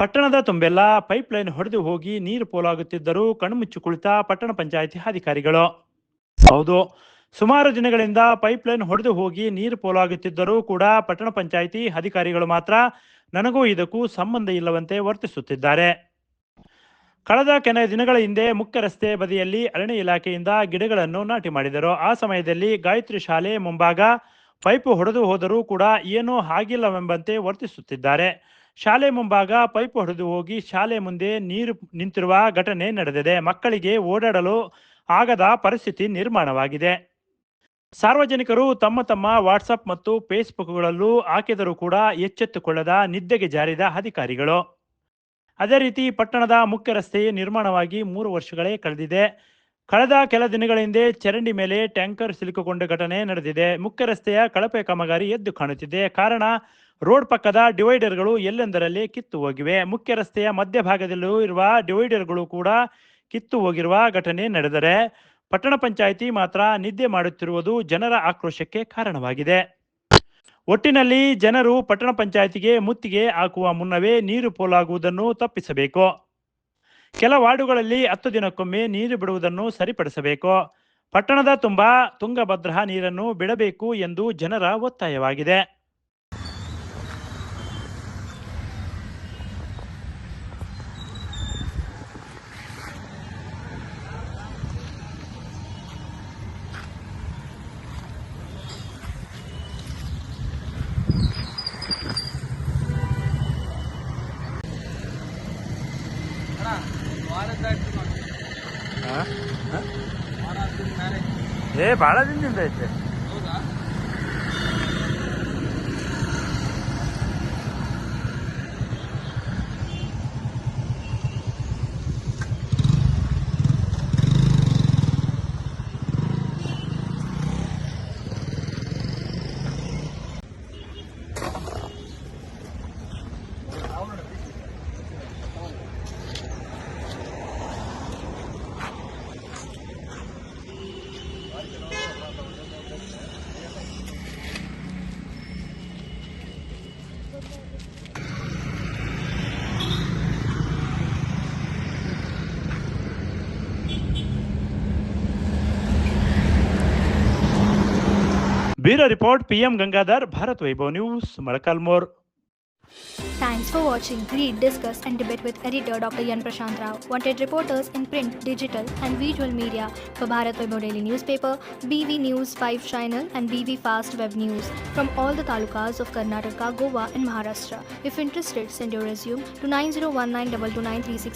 ಪಟ್ಟಣದ ತುಂಬೆಲ್ಲ ಪೈಪ್ಲೈನ್ ಹೊಡೆದು ಹೋಗಿ ನೀರು ಪೋಲಾಗುತ್ತಿದ್ದರೂ ಕಣ್ಮುಚ್ಚಿ ಕುಳಿತ ಪಟ್ಟಣ ಪಂಚಾಯಿತಿ ಅಧಿಕಾರಿಗಳು. ಹೌದು, ಸುಮಾರು ದಿನಗಳಿಂದ ಪೈಪ್ಲೈನ್ ಹೊಡೆದು ಹೋಗಿ ನೀರು ಪೋಲಾಗುತ್ತಿದ್ದರೂ ಕೂಡ ಪಟ್ಟಣ ಪಂಚಾಯಿತಿ ಅಧಿಕಾರಿಗಳು ಮಾತ್ರ ನನಗೂ ಇದಕ್ಕೂ ಸಂಬಂಧ ಇಲ್ಲವಂತೆ ವರ್ತಿಸುತ್ತಿದ್ದಾರೆ. ಕಳೆದ ಕೆಲ ದಿನಗಳ ಹಿಂದೆ ಮುಖ್ಯ ರಸ್ತೆ ಬದಿಯಲ್ಲಿ ಅರಣ್ಯ ಇಲಾಖೆಯಿಂದ ಗಿಡಗಳನ್ನು ನಾಟಿ ಮಾಡಿದರು. ಆ ಸಮಯದಲ್ಲಿ ಗಾಯತ್ರಿ ಶಾಲೆ ಮುಂಭಾಗ ಪೈಪು ಹೊಡೆದು ಹೋದರೂ ಕೂಡ ಏನೂ ಆಗಿಲ್ಲವೆಂಬಂತೆ ವರ್ತಿಸುತ್ತಿದ್ದಾರೆ. ಶಾಲೆ ಮುಂಭಾಗ ಪೈಪ್ ಹೊಡೆದು ಹೋಗಿ ಶಾಲೆ ಮುಂದೆ ನೀರು ನಿಂತಿರುವ ಘಟನೆ ನಡೆದಿದೆ. ಮಕ್ಕಳಿಗೆ ಓಡಾಡಲು ಆಗದ ಪರಿಸ್ಥಿತಿ ನಿರ್ಮಾಣವಾಗಿದೆ. ಸಾರ್ವಜನಿಕರು ತಮ್ಮ ತಮ್ಮ ವಾಟ್ಸಪ್ ಮತ್ತು ಫೇಸ್ಬುಕ್ಗಳಲ್ಲೂ ಹಾಕಿದರೂ ಕೂಡ ಎಚ್ಚೆತ್ತುಕೊಳ್ಳದ ನಿದ್ದೆಗೆ ಜಾರಿದ ಅಧಿಕಾರಿಗಳು. ಅದೇ ರೀತಿ ಪಟ್ಟಣದ ಮುಖ್ಯ ರಸ್ತೆ ನಿರ್ಮಾಣವಾಗಿ 3 ವರ್ಷಗಳೇ ಕಳೆದಿದೆ. ಕಳೆದ ಕೆಲ ದಿನಗಳ ಹಿಂದೆ ಚರಂಡಿ ಮೇಲೆ ಟ್ಯಾಂಕರ್ ಸಿಲುಕಿಕೊಂಡ ಘಟನೆ ನಡೆದಿದೆ. ಮುಖ್ಯ ರಸ್ತೆಯ ಕಳಪೆ ಕಾಮಗಾರಿ ಎದ್ದು ಕಾಣುತ್ತಿದೆ. ಕಾರಣ ರೋಡ್ ಪಕ್ಕದ ಡಿವೈಡರ್ಗಳು ಎಲ್ಲೆಂದರಲ್ಲಿ ಕಿತ್ತು ಹೋಗಿವೆ. ಮುಖ್ಯ ರಸ್ತೆಯ ಮಧ್ಯಭಾಗದಲ್ಲೂ ಇರುವ ಡಿವೈಡರ್ಗಳು ಕೂಡ ಕಿತ್ತು ಹೋಗಿರುವ ಘಟನೆ ನಡೆದರೆ ಪಟ್ಟಣ ಪಂಚಾಯಿತಿ ಮಾತ್ರ ನಿದ್ದೆ ಮಾಡುತ್ತಿರುವುದು ಜನರ ಆಕ್ರೋಶಕ್ಕೆ ಕಾರಣವಾಗಿದೆ. ಒಟ್ಟಿನಲ್ಲಿ ಜನರು ಪಟ್ಟಣ ಪಂಚಾಯಿತಿಗೆ ಮುತ್ತಿಗೆ ಹಾಕುವ ಮುನ್ನವೇ ನೀರು ಪೋಲಾಗುವುದನ್ನು ತಪ್ಪಿಸಬೇಕು. ಕೆಲ ವಾರ್ಡುಗಳಲ್ಲಿ 10 ದಿನಕ್ಕೊಮ್ಮೆ ನೀರು ಬಿಡುವುದನ್ನು ಸರಿಪಡಿಸಬೇಕು. ಪಟ್ಟಣದ ತುಂಬಾ ತುಂಗಭದ್ರಾ ನೀರನ್ನು ಬಿಡಬೇಕು ಎಂದು ಜನರ ಒತ್ತಾಯವಾಗಿದೆ. ಬಹಳ ದಿನದಿಂದ ಐತೆ. Bureau Report, PM Gangadhar, Bharat Vaibhav News, Morakalmore. Thanks for watching. Read, discuss and debate with editor Dr. Yan Prashant Rao. Wanted reporters in print, digital and visual media for Bharat Vaibhav Daily Newspaper, BV News 5 Channel and BV Fast Web News from all the talukas of Karnataka, Goa and Maharashtra. If interested, send your resume to 9019229369.